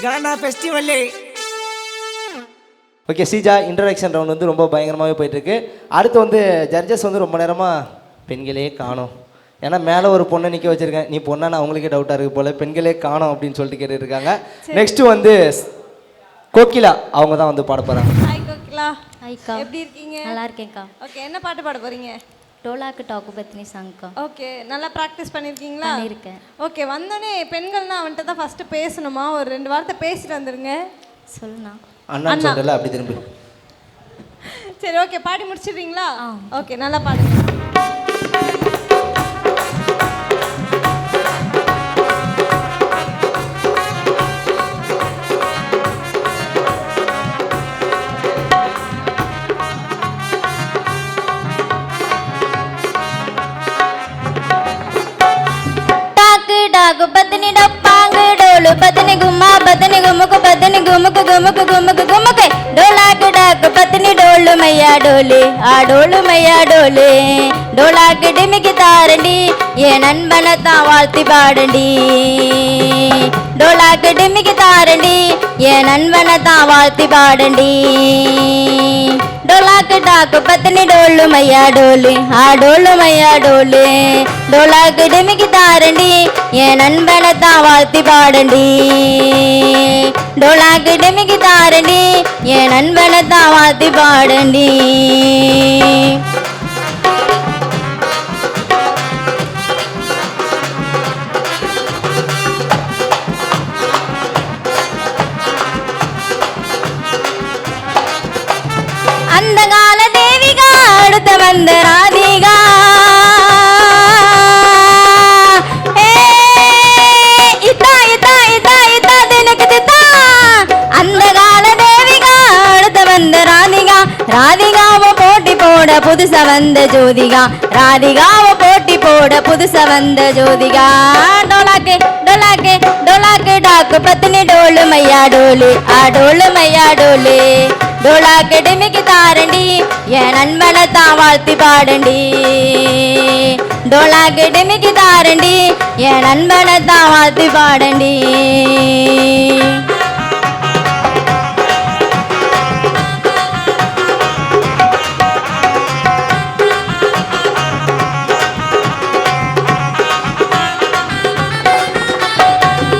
கானா festival. Okay Seeja, introduction round வந்து ரொம்ப பயங்கரமாகவே போயிட்டுருக்கு. அடுத்து வந்து ஜட்ஜஸ் வந்து ரொம்ப நேரமாக பெண்களே காணோம், ஏன்னா மேலே ஒரு பொண்ணை நிற்க வச்சுருக்கேன், நீ பொண்ணான்னு அவங்களுக்கே டவுட்டாக இருக்குது போல், பெண்களே காணோம் அப்படின்னு சொல்லிட்டு கேட்டுருக்காங்க. நெக்ஸ்ட்டு வந்து கோகிலா, அவங்க தான் வந்து பாட போகிறாங்க. ஹாய் கோகிலா. ஹாய்க்கா. எப்படி இருக்கீங்க? நல்லா இருக்கேன்க்கா. ஓகே, என்ன பாட்டு பாட போறீங்க? டோலாக்கு டாக்கு பத்தினி சாங்க்கா. ஓகே, நல்லா ப்ராக்டிஸ் பண்ணியிருக்கீங்களா? பண்ணியிருக்கேன். ஓகே, வந்தோடனே பெண்கள்னா அவன்கிட்ட தான் ஃபஸ்ட்டு பேசணுமா? ஒரு 2 வார்த்தை பேசிட்டு வந்துருங்க. சொல்லுண்ணா. அண்ணா சொல்லல, அப்படி திரும்பி. சரி, ஓகே, பாடி முடிச்சிடுறீங்களா? ஓகே, நல்லா பாடுங்க. டாக்கு பத்தினி டப்பாங்கு டோலு பத்தினி கும்மா பத்தினி குமுக்கு பத்தினி குமுக்கு குமுக்கு குமுக்கு குமுக்கு டோலாக்கு டாக்கு பத்தினி டோலு மையா டோலு ஆடோலு மையா டோலு டோலாக்கு டிமிக்கி தாரண்டி என் நண்பனை தான் வாழ்த்தி பாடண்டி டோலாக்கு டிமிக்கி தாரண்டி என் நண்பனை தான் வாழ்த்தி பாடண்டி டோலாக்கு டாக்கு பத்தினி டோலு மையா டோலு ஆடோலு மையா டோலு டோலாக்கு டிமிக்கி தாரண்டி என் நண்பனை தான் வாழ்த்தி பாடண்டி டோலாக்கு டிமிக்கி தாரண்டி என் நண்பனை தான் வாழ்த்தி பாடண்டி. அந்த கால தேவிகா அடுத்த வந்த ராதிகா இத்தா இத்தா இத்தா இத்தா தினக்கு தித்தா அந்த கால தேவிகா அடுத்த வந்த ராதிகா ராதிகாவை போட்டி போட புதுசா வந்த ஜோதிகா ராதிகாவை போட்டி போட புதுசா வந்த ஜோதிகா டோலாக்கு டோலாக்கு டோலாக்கு டாக்கு பத்தினி டோலு மையா டோலு ஆடோலு மையா டோலு டோலாக்கு டிமிக்கி தாரண்டி என் நண்பனை தான் வாழ்த்தி பாடண்டி டோலாக்கு டிமிக்கி தாரண்டி என் நண்பனை தான் வாழ்த்தி பாடண்டி.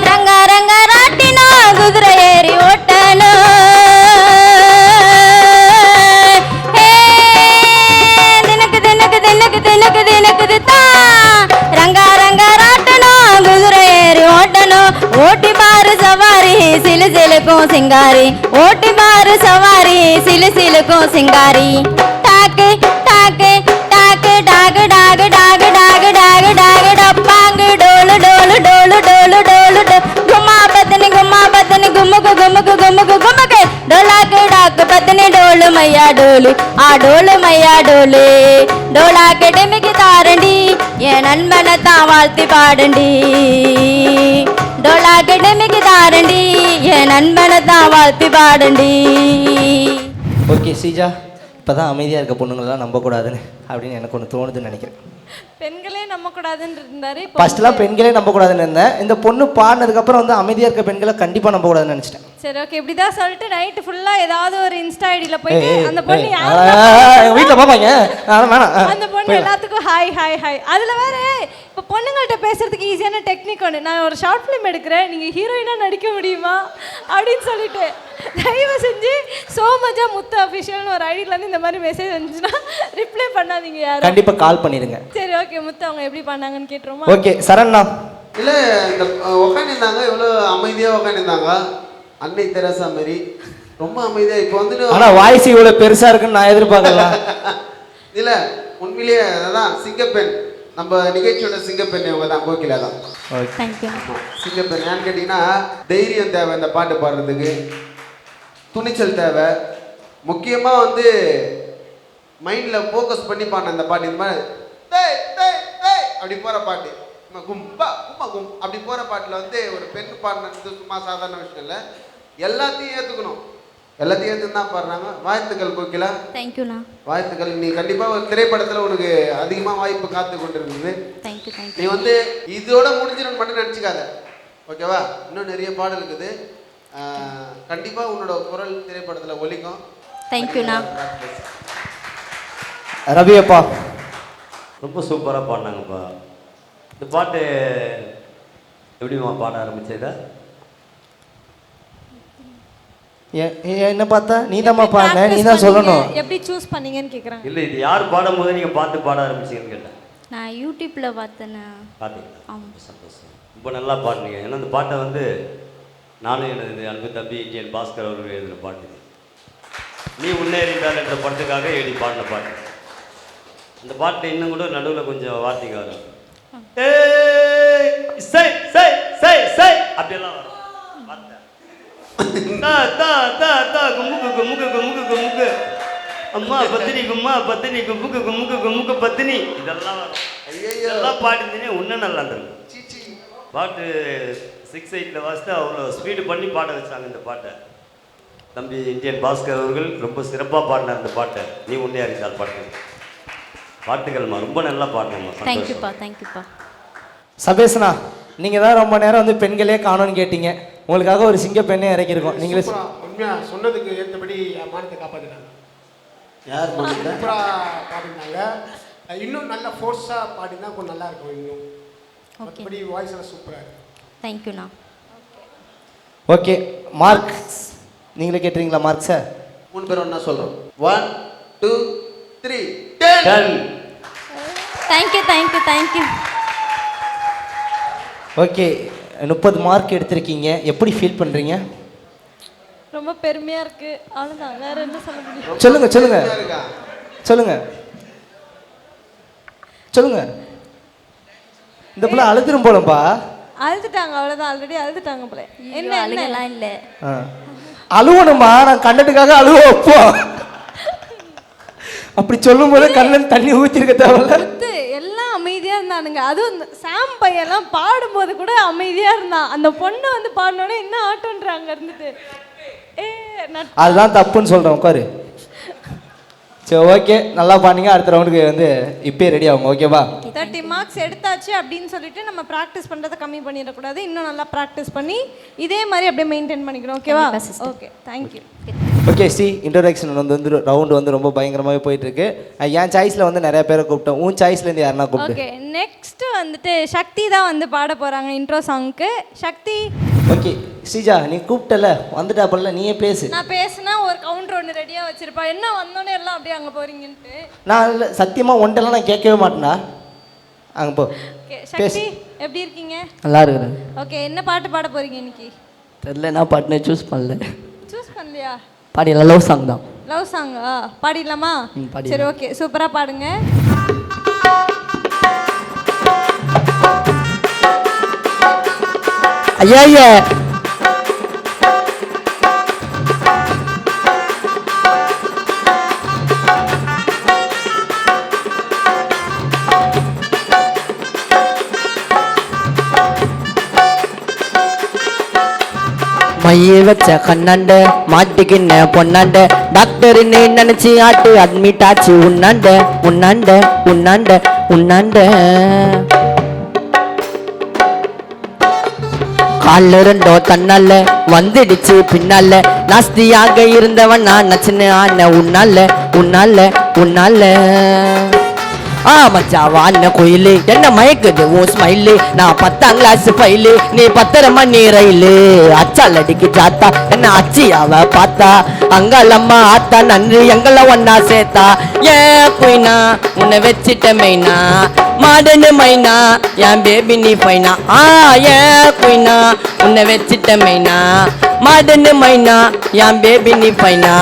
ரங்க ரங்க ராட்டினா குதிரை ஏறி ஓட்டணும் தினக்கு தினக்கு தினக்கு தினக்கு தினக்கு தித்தா ரங்க ரங்க ராட்டணும் குதிரை ஏறி ஓட்டணும் ஓட்டி பாரு சவாரி சிலு சிலுக்கும் சிங்காரி ஓட்டி பாரு சவாரி சிலு சிலுக்கும் சிங்காரி டாக்கு டாக்கு டாக்கு டாகு டாகு டாகு டாகு டாகு டாகு டப்பாங்கு டோலு டோலு டோலு டோலு டோலு கும்மா பத்தினி குமுக்கு குமுக்கு குமுக்கு குமுக்கு டோலாக்கு டாக்கு பத்தினி டோலு மையா டோலு ஆடோலு மையா டோலு டோலாக்கு டிமிக்கி தாரண்டி என் நண்பனை தான் வாழ்த்தி பாடண்டி டோலாக்கு டிமிக்கி தாரண்டி என் நண்பனை தான் வாழ்த்தி பாடண்டி. ஓகே சீஜா, இப்போ தான் அமைதியாக இருக்க பொண்ணுங்களெலாம் நம்பக்கூடாதுன்னு அப்படின்னு எனக்கு ஒன்று தோணுதுன்னு நினைக்கிறேன். பெண்களே நம்ப கூடாதுன்னு இருந்தாரு. ஃபர்ஸ்ட்லாம் பெண்களே நம்பக்கூடாதுன்னு இருந்தேன், இந்த பொண்ணு பாடினதுக்கப்புறம் வந்து அமைதியாக இருக்க பெண்களை கண்டிப்பாக நம்பக்கூடாதுன்னு நினச்சிட்டேன். சரி, ஓகே, இப்படிதான் சொல்லிட்டு நைட்டு ஃபுல்லாக ஏதாவது ஒரு இன்ஸ்டா ஐடியில் போயிட்டு அந்த பொண்ணு எங்கள் வீட்டில் பார்ப்பாங்க, அந்த பொண்ணு எல்லாத்துக்கும் ஹாய் ஹாய் ஹாய். அதில் வேற இப்போ பொண்ணுங்கள்ட்ட பேசுறதுக்கு ஈஸியான டெக்னிக் ஒன்று, நான் ஒரு ஷார்ட் ஃபிலிம் எடுக்கிறேன், நீங்கள் ஹீரோயினாக நடிக்க முடியுமா அப்படின்னு சொல்லிட்டு தயவு செஞ்சு சோமஜா முத்து அஃபிஷியல்னு ஒரு ஐடியிலேருந்து இந்த மாதிரி மெசேஜ் வந்துச்சுன்னா ரிப்ளை பண்ணாதீங்க யாரும், கண்டிப்பாக கால் பண்ணிடுங்க. சரி, ஓகே, முத்து அவங்க எப்படி பண்ணாங்கன்னு கேட்டுருமா? ஓகே சரண்ண்ணா. இல்லை, இந்த உட்காந்துருந்தாங்க, எவ்வளோ அமைதியாக உட்காந்துருந்தாங்க, அன்னை தெரசா மாதிரி ரொம்ப அமைதியாக. இப்போ வந்து ஆனால் வாய்ஸ் இவ்வளோ பெருசாக இருக்குன்னு நான் எதிர்பார்க்கல. இல்லை, உண்மையிலேயே அதான் சிங்கப்பெண், நம்ம நிகழ்ச்சியோட சிங்கப்பெண் இவங்க தான், கோகிலா தான். சிங்கப்பெண் ஏன்னு கேட்டிங்கன்னா தைரியம் தேவை இந்த பாட்டு பாடுறதுக்கு, துணிச்சல் தேவை, முக்கியமாக வந்து மைண்டில் ஃபோக்கஸ் பண்ணி பாடின அந்த பாட்டு. இந்த மாதிரி அப்படி போகிற பாட்டு, கும்பா கும்பா கும் அப்படி போகிற பாட்டில் வந்து ஒரு பெண் பாடினது சும்மா சாதாரண விஷயம் இல்லை, எல்லாத்தையும் ஏற்றுக்கணும், எல்லாத்தையும் ஏற்றுன்னு தான் பாடுறாங்க. வாழ்த்துக்கள் கோகிலா. தேங்க்யூண்ணா. வாழ்த்துக்கள். நீ கண்டிப்பாக ஒரு திரைப்படத்தில் உனக்கு அதிகமாக வாய்ப்பு காத்து கொண்டு இருக்குது. நீ வந்து இதோட முடிஞ்சிடன்னு மட்டும் நினச்சிக்காத, ஓகேவா? இன்னும் நிறைய பாடல் இருக்குது. கண்டிப்பாக உன்னோட குரல் திரைப்படத்தில் ஒலிக்கும். தேங்க்யூண்ணா. ரவி அப்பா ரொம்ப சூப்பராக பாடினாங்கப்பா. இந்த பாட்டு எப்படிமா பாட ஆரம்பிச்சதா? என்ன பார்த்தா நீ தான்மா பாடின, நீ தான் சொல்லணும். எப்படி சூஸ் பண்ணீங்கன்னு கேக்குறாங்க. இல்லை, இது யார் பாடும்போது நீங்கள் பார்த்து பாட ஆரம்பிச்சீங்கன்னு கேட்டேன். நான் யூடியூப்ல பார்த்தேண்ணா. பார்த்தீங்களா? ஆமாம். சந்தோஷம். ரொம்ப நல்லா பாடுனீங்க. ஏன்னா இந்த பாட்டை வந்து நானும் எனது அன்பு தம்பி டிஎன் பாஸ்கர் அவர்கள் எழுதின பாட்டு இது. நீ முன்னேறிந்தால் என்ற படத்துக்காக எழுதி பாடின பாட்டு. அந்த பாட்டு இன்னும் கூட நடுவில் கொஞ்சம் வார்த்தைங்க வரும். அப்படியெல்லாம் வரும் வார்த்தை. குமுக்கு குமுக்கு குமுக்கு குமுக்கு அம்மா பத்தினி கும்மா பத்தினி குமுக்கு குமுக்கு குமுக்கு பத்தினி இதெல்லாம் வரும். இதெல்லாம் பாடினே இன்னும் நல்லா இருந்திருக்கும். பாட்டு 6/8 வாசித்து அவ்வளோ ஸ்பீடு பண்ணி பாட வச்சாங்க இந்த பாட்டை. தம்பி இந்தியன் பாஸ்கர் அவர்கள் ரொம்ப சிறப்பாக பாடினார் இந்த பாட்டை. நீ உன்னே அறிந்தால் பாட்டு. பாட்டுகள்மா ரொம்ப நல்லா பாடினேம்மா. தேங்க்யூப்பா, தேங்க்யூப்பா. சபேஸ்னா நீங்கள் தான் ரொம்ப நேரம் வந்து பெண்களே காணோன்னு கேட்டீங்க. உங்களுக்காக ஒரு சிங்க பெண்ணே இறக்கியிருக்கோம். நீங்களே உண்மையாக சொன்னதுக்கு ஏற்றபடி மானத்தை காப்பாற்றினாங்க. யார் சூப்பராக பாடினாங்க. இன்னும் நல்ல ஃபோர்ஸாக பாடினா கொஞ்சம் நல்லா இருக்கும். இன்னும் மற்றபடி வாய்ஸ் எல்லாம் சூப்பராக இருக்கு. தேங்க்யூண்ணா. ஓகே, மார்க்ஸ் நீங்களே கேட்டுறீங்களா? மார்க் சார் 3 பேர் ஒன்றா சொல்கிறோம். 1 2 3 10. Thank you, thank you, thank you. Okay, 30 mark எடுத்திருக்கீங்க. எப்படி ஃபீல் பண்ணுறீங்க? ரொம்ப பெருமையா இருக்கு. அவ்வளவுதான், வேற என்ன சொல்ல முடியும்? சொல்லுங்க சொல்லுங்க சொல்லுங்க சொல்லுங்க. இந்த பிள்ளை அழுதுரும் போலப்பா. அழுதுட்டாங்க, அவ்வளவுதான். ஆல்ரெடி அழுதுட்டாங்க போல. என்ன அழுகலாம் இல்லை. அழுவணுமா? நான் கண்டதுக்காக அழுவ வைப்போம். அப்படி சொல்லும் போது கண்ணன் தண்ணி ஊற்றிருக்க தேவையில்ல. எல்லாம் அமைதியா இருந்தானுங்க. அதுவும் சாம் பையெல்லாம் பாடும்போது கூட அமைதியா இருந்தான். அந்த பொண்ணு வந்து பாடினோடனே என்ன ஆட்டோன்றாங்க இருந்துட்டு. அதுதான் தப்புன்னு சொல்றேன். உட்காரு. சரி, ஓகே, நல்லா பாருங்க. அடுத்த ரவுண்டுக்கு வந்து இப்பயே ரெடி ஆகும். ஓகேவா? 30 மார்க்ஸ் எடுத்தாச்சு அப்படின்னு சொல்லிட்டு நம்ம ப்ராக்டிஸ் பண்றதை கம்மி பண்ணிடக்கூடாது. இன்னும் நல்லா ப்ராக்டிஸ் பண்ணி இதே மாதிரி அப்படியே மெயின்டைன் பண்ணிக்கணும். ஓகேவா? Okay, thank you. ஓகே, இன்ட்ரோடக்ஷன் வந்து ரவுண்டு வந்து ரொம்ப பயங்கரமாகவே போயிட்டு இருக்கு. என் சாய்ஸில் வந்து நிறைய பேரை கூப்பிட்டோம். உன் சாய்ஸ்லேருந்து யாருன்னா கூப்பிட்டு. ஓகே, நெக்ஸ்ட் வந்துட்டு சக்தி தான் வந்து பாட போறாங்க இன்ட்ரோ சாங்க்கு. சக்தி. ஓகே ஸ்ரீஜா, நீ கூப்பிட்டல, வந்துட்டாப்பல்ல, நீயே பேசு. நான் பேசினா ஒரு கவுண்டர் ஒன்று ரெடியாக வச்சிருப்பா. என்ன வந்தோடனே எல்லாம் அப்படியே அங்கே போறீங்கன்ட்டு. நான் இல்லை, சத்தியமாக ஒன்ட்டெல்லாம் நான் கேட்கவே மாட்டேனா. அங்கே போ. ஓகே, சக்தி எப்படி இருக்கீங்க? நல்லா இருக்கிறேன். ஓகே, என்ன பாட்டு பாட போறீங்க இன்னைக்கு? தெரில, என்ன பாட்டுன்னு சூஸ் பண்ணல. சூஸ் பண்ணலையா? பாடிடலாம், லவ் சாங் தான். லவ் சாங்கா? பாடிடலாமா? சரி, ஓகே, சூப்பராக பாடுங்க. ஐயா மைய வச்ச கண்ணாண்ட மாட்டிக்கின்ன பொண்ணாண்ட டாக்டர்னு நினைச்சு ஆட்டு அட்மிட் ஆச்சு உன்னாண்ட உன்னாண்ட உன்னாண்ட உன்னாண்ட கால ரெண்டோ தன்னால வந்துடுச்சு பின்னால நாஸ்தியாக இருந்தவன் நான் நச்சுன்னு ஆன உன்னால உன்னால உன்னால மச்சாவான கோயிலு என்ன மயக்குது உன் ஸ்மைலு நான் 10ஆம் கிளாஸ் ஃபைலு நீ 10:30 மணி ரயிலு அச்சால் அடிக்கு ஜாத்தா என்ன அச்சி அவ பார்த்தா அங்காளம்மா ஆத்தா நன்றி எங்களை ஒன்னா சேர்த்தா ஏன் குயினா உன்னை வச்சிட்ட மெயினா மாடனு மைனா என் பேபி நீ பைனா ஏன் குயினா உன்னை வச்சிட்ட மெயினா மாடனு மைனா என் பேபி நீ பைனா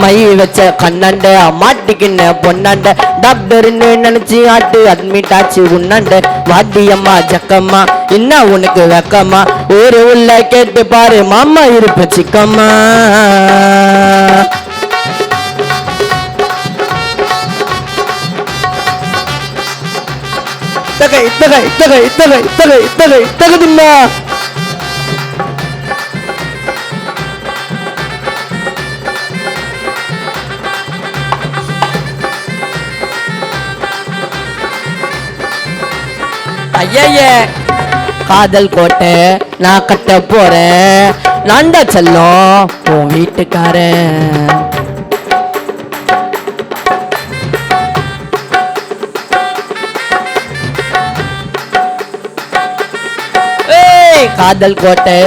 மை வச்ச கண்ணாண்ட மாட்டிக்கின்ன பொண்ணாண்ட டாக்டர்னு நினைச்சு ஆட்டு அட்மிட் ஆச்சு உன்னாண்ட வாட்டியம்மா ஜக்கம்மா என்ன உனக்கு வெக்கம்மா ஒரு உள்ள கேட்டு பாரு மாமா இருப்ப சிக்கம்மா தகை தகை தகை தகை தகை தகை தகுதிம்மா ஐயே காதல் கோட்டை நான் கட்ட போறேன் நான் தான் செல்லம் உன் வீட்டுக்காரன். ஏய் காதல் கோட்டை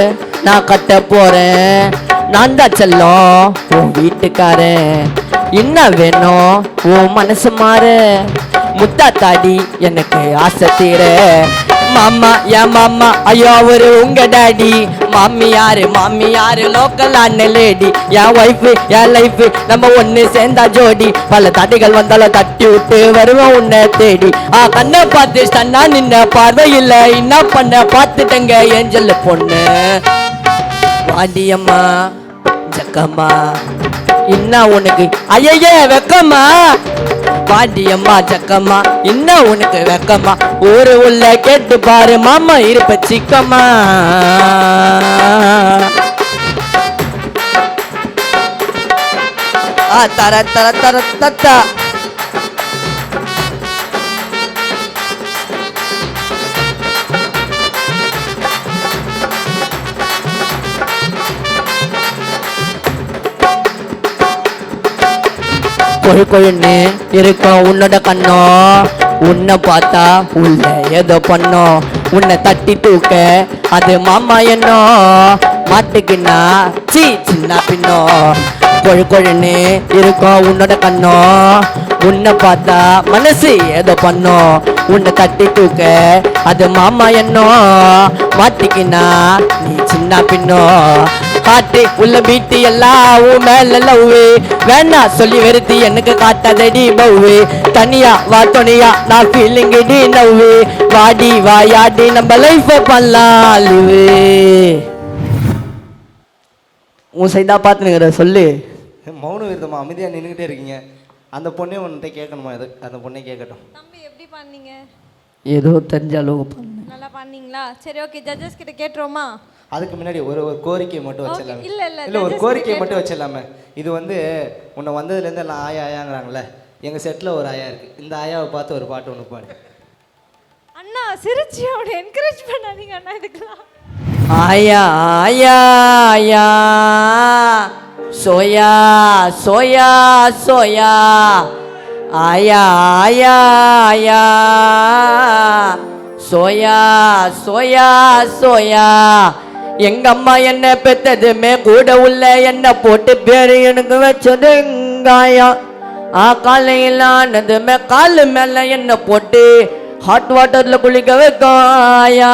நான் கட்ட போறேன். நான் தான் செல்லம் உன் வீட்டுக்காரன். என்ன வேணும் உன் மனசு மாறு. முத்தா தாடி எனக்கு ஆசை தீர. மாமா என் மாமா ஐயோ அவரு உங்க டாடி. மாமியாரு லோக்கல் அண்ணன் லேடி. என் ஒய்ஃபு என் லைஃபு நம்ம ஒண்ணு சேர்ந்தா ஜோடி. பல தடைகள் வந்தாலும் தட்டி விட்டு வருவோம் உன்னை தேடி. கண்ணை பார்த்து ஸ்டன்னா நின்ன பார்வையில் என்ன பண்ண பார்த்துட்டங்க ஏஞ்சல் பொண்ணு. வாடியம்மா ஜக்கம்மா என்ன உனக்கு ஐயே வெக்கம்மா. வாடியம்மா ஜக்கம்மா என்ன உனக்கு வெக்கம்மா. ஊரு உள்ள கேட்டு பாரு மாமா இருப்ப சிக்கம்மா. தர தர தர தத்தா. கொழுன்னு இருக்கும் உன்னோட கண்ணம். உன்னை பார்த்தா உள்ள ஏதோ பண்ணோம். உன்னை தட்டி தூக்க அது மாமா என்னோ. மாட்டுக்குன்னா சீ சின்ன பின்னோ. கொழுன்னு இருக்கும் உன்னோட கண்ணம். உன்னை பார்த்தா மனசு ஏதோ பண்ணோம். உன்னை தட்டி தூக்க அது மாமா என்னோ. மாட்டிக்கினா நீ சின்ன பின்னோ. காட்டு உள்ள பீட்டு எல்லாம் மேல லவ்வு. வேணா சொல்லி வெறுத்தி எனக்கு காட்டாதடி பவ்வு. தனியா வா துணியா நான் ஃபீலிங் டி நவ்வு. வாடி வாயாடி நம்ம லைஃப் பண்ணலாம். உன் சைடா பார்த்துனுங்கிற சொல்லு. மௌன விருதமா அமைதியாக நின்றுக்கிட்டே இருக்கீங்க. அந்த பொண்ணே உன்கிட்ட கேட்கணுமா? இது அந்த பொண்ணே கேட்கட்டும். தம்பி எப்படி பண்ணீங்க? ஏதோ தெரிஞ்ச அளவு பண்ண. நல்லா பண்ணீங்களா? சரி ஓகே, ஜட்ஜஸ் கிட்ட கேட்டுருவோமா? அதுக்கு முன்னாடி ஒரு கோரிக்கை மட்டும் வச்சிடலாமே. இல்ல ஒரு கோரிக்கை மட்டும் வச்சிடலாமே. இது வந்து உன்னை வந்ததுலேருந்து எல்லாம் ஆயா ஆயாங்கிறாங்களே. எங்கள் செட்டில் ஒரு ஆயா இருக்குது. இந்த ஆயாவை பார்த்து ஒரு பாட்டு ஒன்று பாடு. அண்ணா சிரிச்சு அவனை என்கரேஜ் பண்ணாதீங்க அண்ணா இதுக்கெல்லாம். ஆயா ஆயா ஆயா சோயா சோயா சோயா. ஆயா ஆயா ஆயா சோயா சோயா சோயா. எங்க அம்மா என்ன பெத்ததுமே கூட உள்ள என்ன போட்டு பேரு எனக்கு வச்சது வெங்காயம். காலையில் ஆனதுமே காலு மேல என்ன போட்டு ஹாட் வாட்டர்ல குளிக்க வைக்கும் ஆயா.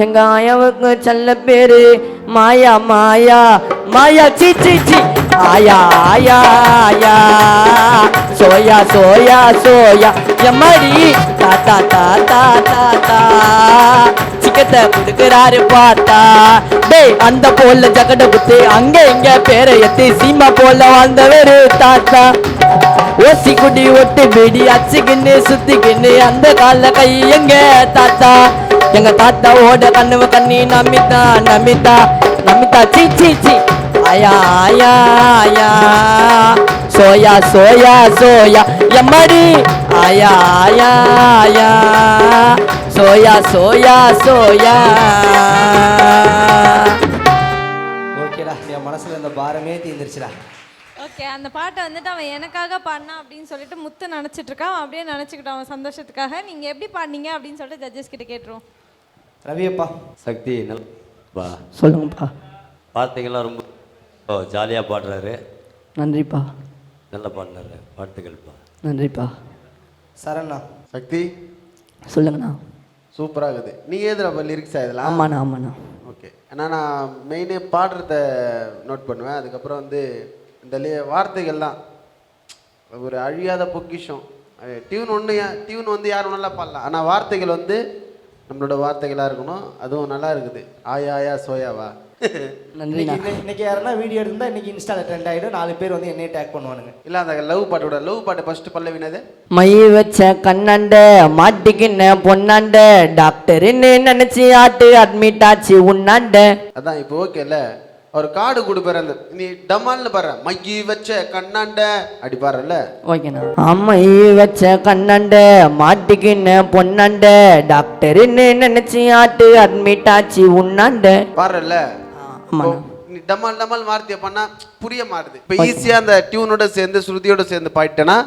எங்க ஆயாவுக்கு செல்ல பேரு மாயா மாயா மாயா சி சி சி. ஆயா ஆயா ஆயா சோயா சோயா சோயா. எம்மாடி தாத்தா தாத்தா தாத்தா சிக்கத்தை குடுக்கிறாரு பார்த்தா. டேய் அந்த போல ஜகட குத்து அங்க இங்க பேரை எத்தி சீமா போல வாழ்ந்தவரு தாத்தா. ஓசி குடி ஒட்டு பிடி அச்சுக்கின்னு சுத்திக்கின்னு அந்த கால கை எங்க தாத்தா. எங்க தாத்தாவோட கண்ணுவ கண்ணி நமிதா நமிதா நமிதா சி சி சி. ஆயா ஆயா ஆயா சோயா சோயா சோயா. எம்மாடி ஆயா ஆயா ஆயா சோயா சோயா சோயா. ஓகேடா, என் மனசில் இந்த பாரமே தீர்ந்துருச்சுடா. ஓகே, அந்த பாட்டை வந்துட்டு அவன் எனக்காக பாடினா அப்படின்னு சொல்லிட்டு முத்து நினச்சிட்டு இருக்கான். அவன் அப்படியே நினச்சிக்கிட்டான் அவன் சந்தோஷத்துக்காக. நீங்கள் எப்படி பாடினீங்க அப்படின்னு சொல்லிட்டு ஜட்ஜஸ் கிட்ட கேட்டுருவோம். ரவியப்பா. சக்தி நல்லா சொல்லுங்கப்பா. வார்த்தைகள்லாம் ரொம்ப ஜாலியாக பாடுறாரு. நன்றிப்பா. நல்லா பாடினாரு. வாழ்த்துக்கள்ப்பா. நன்றிப்பா. சரண்ணா. சக்தி சொல்லுங்கண்ணா. சூப்பராக இருக்குது. நீங்கள் எதிர லிரிக்ஸா இதெல்லாம்? ஆமாண்ணா ஆமாண்ணா. ஓகே. ஏன்னா நான் மெயினே பாடுறத நோட் பண்ணுவேன். அதுக்கப்புறம் வந்து இந்த வார்த்தைகள்லாம் ஒரு அழியாத பொக்கிஷம். டியூன் டியூன் வந்து யாரும் நல்லா பாடலாம். ஆனால் வார்த்தைகள் வந்து நம்மளோட வார்த்தைகளாக இருக்கணும். அதுவும் நல்லா இருக்குது. ஆயா ஆயா சோயாவா. இன்னைக்கு யாருன்னா வீடியோ எடுத்தா இன்னைக்கு இன்ஸ்டால ட்ரெண்ட் ஆகிடும். 4 பேர் வந்து என்னையே டேக் பண்ணுவானுங்க. இல்லை அந்த லவ் பாட்டு ஃபர்ஸ்ட் பல்லவினது. மை வச்ச கண்ணாண்ட மாட்டிக்கின பொண்ணாண்ட டாக்டர்னு நினைச்சு ஆட்டு அட்மிட் ஆச்சு உன்னாண்ட. அதான் இப்போ ஓகேல. ஒரு கார்டு கொடுப்பாரு. அந்த நீ டமால்னு பாரு. மையி வச்ச கண்ணாண்ட அப்படி பாருல்ல. ஓகேண்ணா. அம்மை வச்ச கண்ணாண்ட மாட்டிக்கின பொண்ணாண்ட டாக்டர்னு நினைச்சு ஆட்டு அட்மிட் ஆச்சு உன்னாண்ட பாருல்ல. நீ டமால் டமால் வார்த்தையை பண்ணா புரிய மாட்டுது. இப்போ ஈஸியா அந்த டியூனோட சேர்ந்து ஸ்ருதியோட சேர்ந்து பாடிட்டேன்னா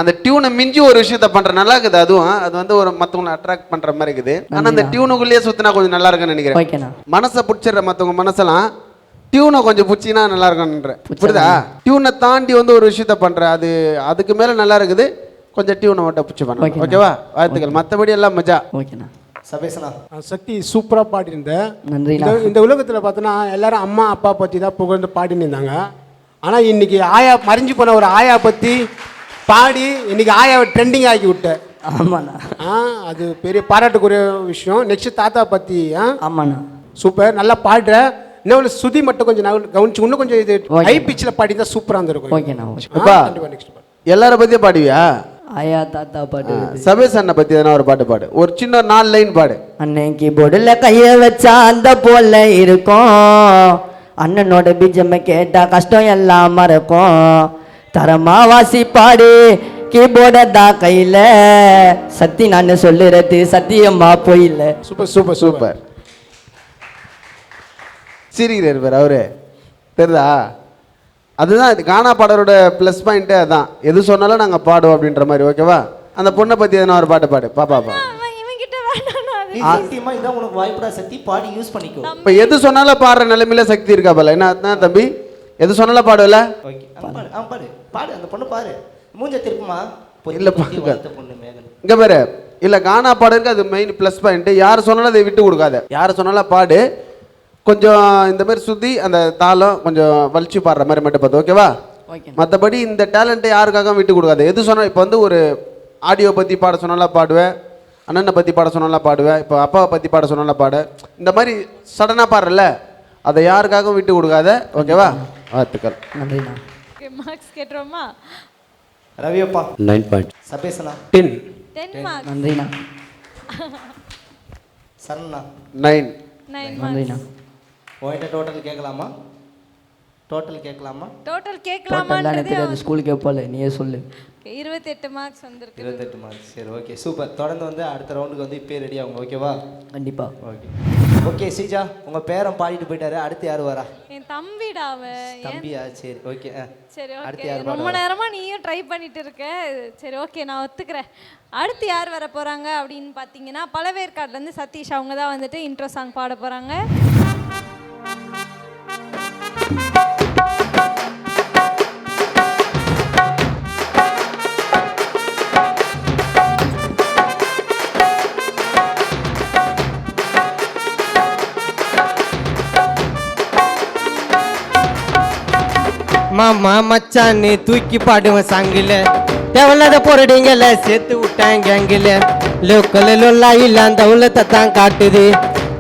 அந்த டியூனை மிஞ்சி ஒரு விஷயத்த பண்ற நல்லா இருக்குது. அதுவும் அது வந்து ஒரு மற்றவங்களை அட்ராக்ட் பண்ற மாதிரி இருக்குது. ஆனா அந்த டியூனுக்குள்ளேயே சுத்தினா கொஞ்சம் நல்லா இருக்குன்னு நினைக்கிறேன். மனசை பிடிச்சிடுற மற்றவங்க மனசெல்லாம் டியூனை கொஞ்சம் பிடிச்சின்னா நல்லா இருக்கும்ன்ற. புரியுதா? டியூனை தாண்டி வந்து ஒரு விஷயத்த பண்ற அது அதுக்கு மேல நல்லா இருக்குது. கொஞ்சம் டியூனை மட்டும் பிடிச்சி பண்ண. ஓகேவா? வாழ்த்துக்கள். மற்றபடி எல்லாம் மஜா. ஓகேண்ணா. சபேசனா சக்தி சூப்பராக பாடியிருந்தேன். நன்றி. இந்த உலகத்தில் பார்த்தோன்னா எல்லாரும் அம்மா அப்பா பற்றி தான் புகழ்ந்து பாடின்னு இருந்தாங்க. ஆனால் இன்னைக்கு ஆயா மறைஞ்சு போன ஒரு ஆயா பற்றி பாடி இன்னைக்கு ஆயாவை ட்ரெண்டிங் ஆக்கி விட்டேன். ஆமாண்ணா. அது பெரிய பாராட்டுக்குரிய விஷயம். நெக்ஸ்ட் தாத்தா பற்றி ஆமாண்ணா. சூப்பர், நல்லா பாடுற. இன்னொரு சுதி மட்டும் கொஞ்சம் கவனிச்சு இன்னும் கொஞ்சம் இது ஹை பிச்சில் பாடி தான் சூப்பராக இருந்திருக்கும். ஓகேண்ணா. கண்டிப்பாக நெக்ஸ்ட் எல்லாரை பத்தியும் பாடுவியா? ஆயா தாத்தா பாட்டு. சபேஷ் அண்ணனை பத்தி எதனா ஒரு பாட்டு பாடு. ஒரு சின்ன 4 லைன் பாடு. அண்ணன் கீபோர்டுல கைய வச்சா அந்த போல இருக்கும். அண்ணனோட பீஜமை கேட்டா கஷ்டம் எல்லாம் மறக்கும். தரமா வாசி பாடு கீபோர்ட தான் கையில. சத்தி நான் சொல்லுறது சத்தியமா போயில. Super super super. சிரிக்கிறார் பேர் அவரு தெரியுதா? அதுதான் கானா பாடலோட ப்ளஸ் பாயிண்ட்டே அதான். எது சொன்னாலும் நாங்கள் பாடுவோம் அப்படின்ற மாதிரி. ஓகேவா? அந்த பொண்ணை பற்றி எதனா ஒரு பாட்டு பாடு. பாப்பா இவங்கிட்ட வேணாம். சத்தியமா இதான் உனக்கு வாய்ப்புடா சக்தி, பாடி யூஸ் பண்ணிக்கோ. இப்போ எது சொன்னாலும் பாடுற நிலைமையில சக்தி இருக்கா போல. என்ன தம்பி, எது சொன்னாலும் பாடுவல? ஓகே பாடு பாடு. அந்த பொண்ணு பாரு, மூஞ்ச திருப்புமா. இல்லை பார்த்து பொண்ணு மேகன் இங்கே பாரு. இல்லை கானா பாடுறதுக்கு அது மெயின் ப்ளஸ் பாயிண்ட்டு. யார் சொன்னாலும் அதை விட்டு கொடுக்காத. யார் சொன்னாலும் பாடு. கொஞ்சம் இந்த மாதிரி சுற்றி அந்த தாளம் கொஞ்சம் வலிச்சு பாடுற மாதிரி மட்டும் பார்த்து. ஓகேவா? மற்றபடி இந்த டேலண்ட்டை யாருக்காகவும் விட்டு கொடுக்காது. எது சொன்னால் இப்போ வந்து ஒரு ஆடியோ பற்றி பாட சொன்னாலும் பாடுவேன், அண்ணனை பற்றி பாட சொன்னாலும் பாடுவேன், இப்போ அப்பாவை பற்றி பாட சொன்னாலும் பாடு. இந்த மாதிரி சடனாக பாடுறல, அதை யாருக்காகவும் விட்டு கொடுக்காத. ஓகேவா? வாழ்த்துக்கள். நன்றிண்ணா. மார்க்ஸ் கேட்றோமா? ரவியப்பா 9 பாயிண்ட். சபேசனா 10 மார்க்ஸ். நன்றிண்ணா. சரணா 9 மார்க்ஸ். நன்றிண்ணா. உன்கிட்ட டோட்டல் கேட்கலாமா? டோட்டல் கேட்கலாமா? டோட்டல் டோட்டல் கேட்கலாமான்றது தெரியாது, ஸ்கூலுக்கே போகல, நீயே சொல்லு. 28 மார்க்ஸ் வந்திருக்கு. 28 மார்க்ஸ். சரி ஓகே சூப்பர். தொடர்ந்து வந்து அடுத்த ரவுண்டுக்கு வந்து இப்போ ரெடி ஆகுங்க. ஓகேவா? கண்டிப்பா. Okay okay. சீஜா உங்கள் பேரன் பாடிட்டு போயிட்டாரு. அடுத்து யார் வரா? என் தம்பிடா அவன். தம்பியா? சரி ஓகே. சரி அடுத்து ஓகே. யார் ரொம்ப நேரமா நீயும் ட்ரை பண்ணிட்டு இருக்க. சரி ஓகே, நான் ஒத்துக்கிறேன். அடுத்து யார் வர போறாங்க அப்படின்னு பார்த்தீங்கன்னா பழவேற்காடுல இருந்து சதீஷ் அவங்க தான் வந்துட்டு இன்ட்ரோ சாங் பாட போறாங்க. மாமா மச்சான்னு தூக்கி பாடுவேன் சாங்கில. தேவையில்லாத போராடிங்கல சேர்த்து விட்டேன் கேங்கில. லோக்கல் லொல்லா இல்ல அந்த உள்ளத்தை தான் காட்டுது.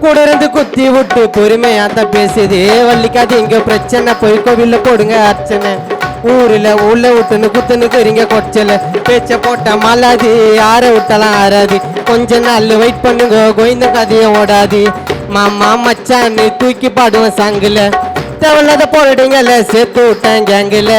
கூட இருந்து குத்தி விட்டு பொறுமையா தான் பேசுது. வள்ளிக்காது இங்க பிரச்சனை, போய் கோவில்ல போடுங்க அர்ச்சனை. ஊர்ல உள்ள விட்டுன்னு குத்துன்னு கறிங்க கொச்சல. பேச்ச போட்ட மாலாது, யார விட்டாலாம் ஆறாது. கொஞ்ச நாள் வெயிட் பண்ணுங்க, கோயிந்த கதையும் ஓடாது. மாமா மச்சான்னு தூக்கி பாடுவேன் சாங்கில. தேவையில்லாத போராடிங்கல சேர்த்து விட்டேன் கேங்கில.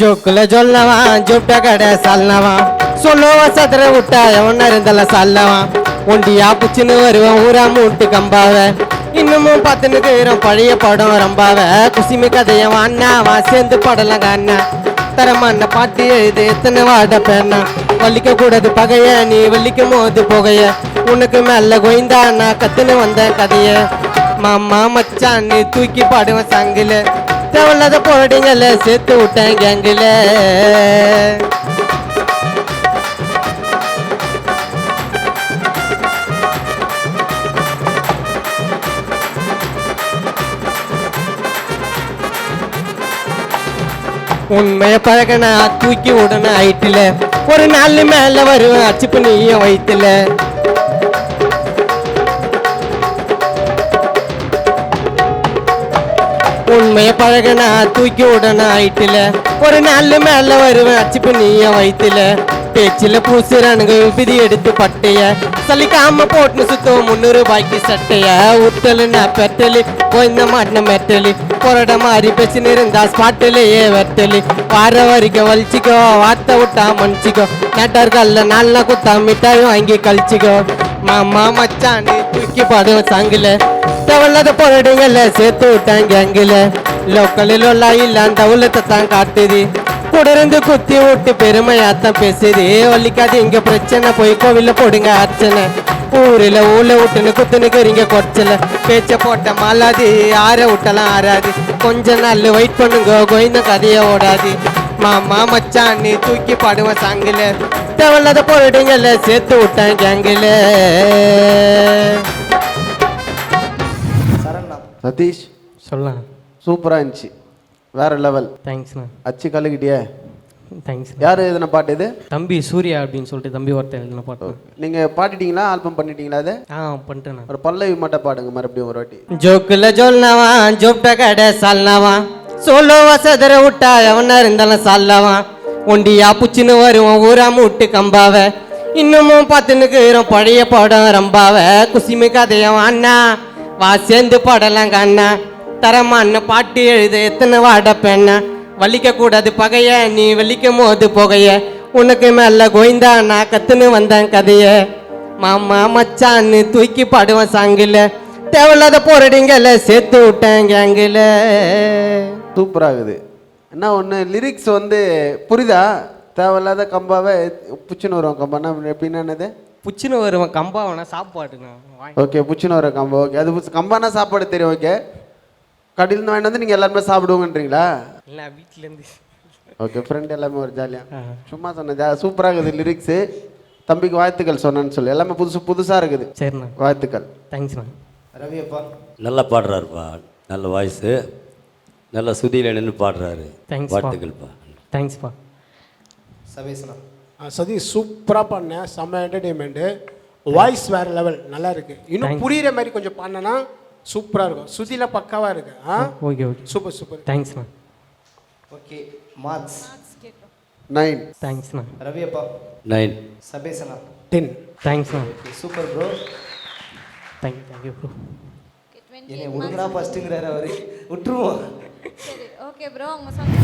ஜோக்குல சொல்லவா ஜோப்ட கடை சல்லவா. சொல்லுவா சதுர விட்டா எவனா இருந்தால சல்லவா. ஒண்டியா புச்சுன்னு வருவேன் ஊரா மூட்டு கம்பாவ. இன்னமும் பார்த்துன்னு பழைய படம் ரம்பாவ. குசிமி கதையவா அண்ணாவா சேர்ந்து படலங்க அண்ணா. தரமான பாட்டு எழுது எத்தனை வாட பேனா. வலிக்க கூடாது பகைய, நீ வலிக்கும் போது புகைய. உனக்கு மேல கோய்ந்தா நான் கத்துன்னு வந்தேன் கதைய. மாமா மச்சான்னு தூக்கி பாடுவேன் சாங்கில. தேவையில்லாத போராடிங்கல சேர்த்து விட்டேன் கேங்கில. உண்மைய பழகனா தூக்கி விடன ஹைட்டில். ஒரு நாள் மேல வருவேன் அச்சுப்பு நீயும் வயிற்றுல. உள்ள உண்மைய பழகனா தூக்கி விடணும் ஹைட்டில் ஒரு நாள் மேல வருவேன் அச்சுப்பு நீய வயிற்றுல பேச்சில் பூசுறானுங்க விதி எடுத்து பட்டைய சலிக்காம போட்டுன்னு சுத்தம் 300 ரூபாய்க்கு சட்டைய உத்தலுன்னா பெட்டலி கோயந்த மாட்டின மெட்டலி பொரட மாதிரி பேச்சுன்னு இருந்தா ஸ்பாட்டிலேயே வெட்டலி வார வரைக்கும் வலிச்சிக்கோ வார்த்தை விட்டா மன்னிச்சிக்கோ நட்டர்கல்ல நல்லா குத்தா மிட்டாயும் வாங்கி கழிச்சிக்கோ மாமா மச்சான்னு தூக்கி பாடுவோம் சாங்கில தேவையில்லாத பொருடுங்கள சேர்த்து விட்டாங்க அங்கில லோக்கலில் இல்லாந்த உள்ளத்தை தான் காட்டுது கூட இருந்து குத்தி விட்டு பெருமையாத்தான் பேசுது வலிக்காது இங்க பிரச்சனை போய் கோவில்ல போடுங்க அர்ச்சனை ஊரில் ஊழ விட்டுன்னு குத்துனுக்குறீங்க கொச்சல பேச்ச போட்ட மாலாது ஆற விட்டலாம் ஆறாது கொஞ்ச நாள் வெயிட் பண்ணுங்க கோயிந்த கதைய ஓடாது மாமா மச்சான்னு தூக்கி பாடுவேன் சாங்கில தேவையில்லாத பொருடுங்கள சேர்த்து விட்டேன் கேங்கில சதீஷ் சொல்லலாம் சூப்பராக இருந்துச்சு வேற லெவல். தேங்க்ஸ்ண்ணா. அச்சு கலக்கிட்டியே. தேங்க்ஸ். யார் எதுனா பாட்டு இது? தம்பி சூர்யா அப்படின்னு சொல்லிட்டு தம்பி ஒருத்தர் எழுதின பாட்டு. நீங்கள் பாடிட்டீங்களா? ஆல்பம் பண்ணிட்டீங்களா அது? பண்ணிட்டேண்ணா. ஒரு பல்லவி மட்டும் பாடுங்க மறுபடியும் ஒரு வாட்டி. ஜோக்குல ஜோல்னவா ஜோப்ட கடை சால்னவா சோலோவா சதற விட்டா எவனா இருந்தாலும் சால்லவா ஒண்டியா புச்சுன்னு வருவோம் ஊரா மூட்டு கம்பாவ இன்னமும் பார்த்துன்னுக்குறோம் பழைய படம் ரம்பாவ குசிமி கதையம் அண்ணா வா சேர்ந்து பாடலாங்க அண்ணா தரமான பாட்டு எழுத எத்தனை வாட பெண்ணா வலிக்க கூடாது பகைய நீ வலிக்கும் போது புகைய உனக்கு மேல கோய்ந்தா நான் கத்துன்னு வந்தேன் கதைய மாமா மச்சான்னு தூக்கி பாடுவேன் சாங்கில தேவையில்லாத போராடிங்கல சேர்த்து விட்டேன் கேங்கில. சூப்பராகுது. என்ன ஒன்று லிரிக்ஸ் வந்து புரியுதா? தேவையில்லாத கம்பாவை புச்சுன்னு வருவோம் கம்பானா எப்படின்னா என்னது? புச்சுன்னு வருவேன் கம்பாவனா சாப்பாடுண்ணா. ஓகே புச்சுன்னு வர கம்பா. ஓகே அது கம்பானா சாப்பாடு தெரியும். ஓகே கடையிலேருந்து வாங்கிட்டு வந்து நீங்கள் எல்லாருமே சாப்பிடுவோங்கன்றீங்களா? இல்லை வீட்டிலேருந்து. ஓகே ஃப்ரெண்ட் எல்லாமே ஒரு ஜாலியாக சும்மா சொன்னேன். சூப்பராக இருக்குது லிரிக்ஸு. தம்பிக்கு வாழ்த்துக்கள் சொன்னேன்னு சொல்லி எல்லாமே புதுசாக இருக்குது. சரிண்ணா வாழ்த்துக்கள். தேங்க்ஸ்ண்ணா. ரவியப்பா நல்லா பாடுறாருப்பா, நல்ல வாய்ஸு, நல்ல சுதியில் நின்று பாடுறாரு. வாழ்த்துக்கள்ப்பா. தேங்க்ஸ்ப்பா. சபேஸ்ண்ணா. சதீஷ் சூப்பராக பண்ணேன். செம்ம என்டர்டெயின்மெண்ட்டு. வாய்ஸ் வேறு லெவல் நல்லா இருக்கு. இன்னும் புரியுற மாதிரி கொஞ்சம் பண்ணனா சூப்பராக இருக்கும். சுதியில் பக்காவாக இருக்கு. Okay okay super super. தேங்க்ஸ்ண்ணா. Okay marks 9. தேங்க்ஸ்ண்ணா. ரவியப்பா 9. சபேஸ்ண்ணா 10. தேங்க்ஸ்ண்ணா. Super bro. Thank you bro. என்னை விடுங்கடா ஃபஸ்ட்டுங்கிறாரு அவர். விட்டுருவோம். சரி ஓகே ப்ரோ உங்க சொந்த